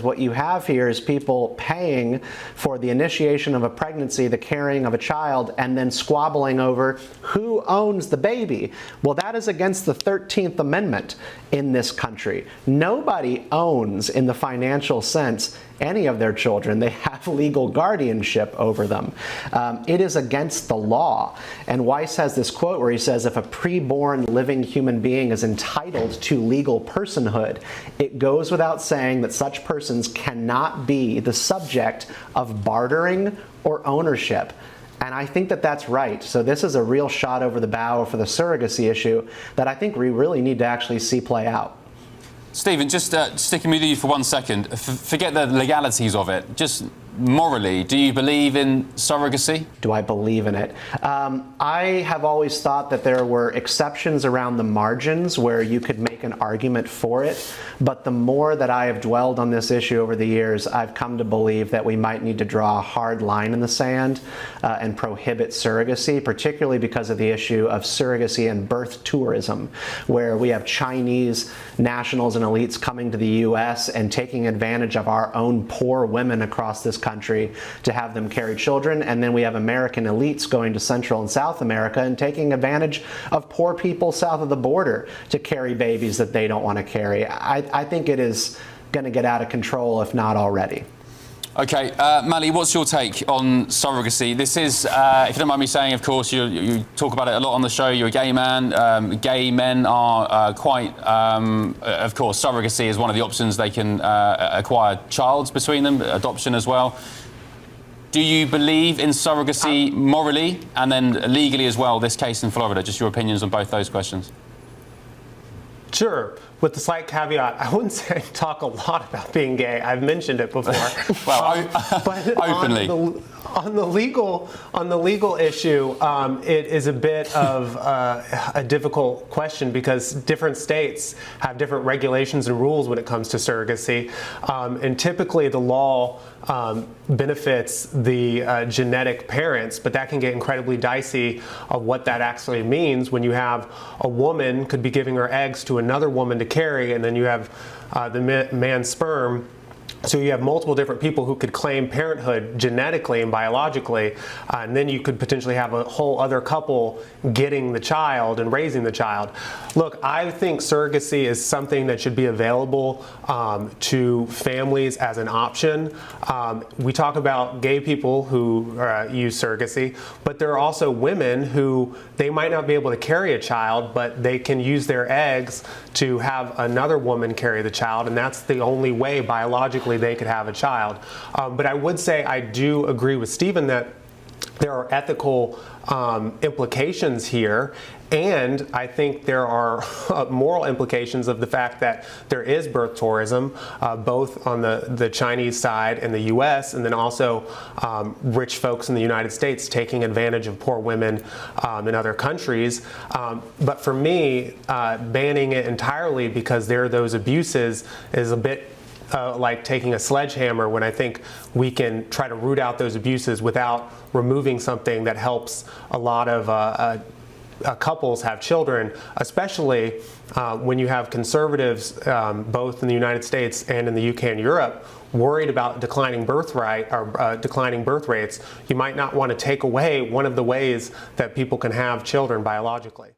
What you have here is people paying for the initiation of a pregnancy, the carrying of a child, and then squabbling over who owns the baby. Well, that is against the 13th Amendment in this country. Nobody owns, in the financial sense, any of their children. They have legal guardianship over them. It is against the law. And Weiss has this quote where he says, if a preborn living human being is entitled to legal personhood, it goes without saying that such persons cannot be the subject of bartering or ownership. And I think that that's right. So this is a real shot over the bow for the surrogacy issue that I think we really need to actually see play out. Stephen, just sticking with you for 1 second, forget the legalities of it. Just morally, do you believe in surrogacy? Do I believe in it? I have always thought that there were exceptions around the margins where you could make an argument for it. But the more that I have dwelled on this issue over the years, I've come to believe that we might need to draw a hard line in the sand and prohibit surrogacy, particularly because of the issue of surrogacy and birth tourism, where we have Chinese nationals and elites coming to the U.S. and taking advantage of our own poor women across this country to have them carry children, and then we have American elites going to Central and South America and taking advantage of poor people south of the border to carry babies that they don't want to carry. I think it is going to get out of control, if not already. Okay, Mally, what's your take on surrogacy? This is, if you don't mind me saying, of course, you talk about it a lot on the show. You're a gay man. Gay men are quite, of course, surrogacy is one of the options. They can acquire childs between them, adoption as well. Do you believe in surrogacy morally and then legally as well, this case in Florida? Just your opinions on both those questions. Sure. With the slight caveat, I wouldn't say talk a lot about being gay. I've mentioned it before. Well, but openly. On the legal issue, it is a bit of a difficult question because different states have different regulations and rules when it comes to surrogacy, and typically the law benefits the genetic parents, but that can get incredibly dicey of what that actually means when you have a woman could be giving her eggs to another woman to carry, and then you have the man's sperm. So you have multiple different people who could claim parenthood genetically and biologically, and then you could potentially have a whole other couple getting the child and raising the child. Look, I think surrogacy is something that should be available to families as an option. We talk about gay people who use surrogacy, but there are also women who they might not be able to carry a child, but they can use their eggs to have another woman carry the child, and that's the only way biologically they could have a child. But I would say I do agree with Stephen that there are ethical implications here, and I think there are moral implications of the fact that there is birth tourism, both on the Chinese side and the U.S., and then also rich folks in the United States taking advantage of poor women in other countries. But for me, banning it entirely because there are those abuses is a bit like taking a sledgehammer, when I think we can try to root out those abuses without removing something that helps a lot of couples have children, especially when you have conservatives both in the United States and in the UK and Europe worried about declining birth rates. You might not want to take away one of the ways that people can have children biologically.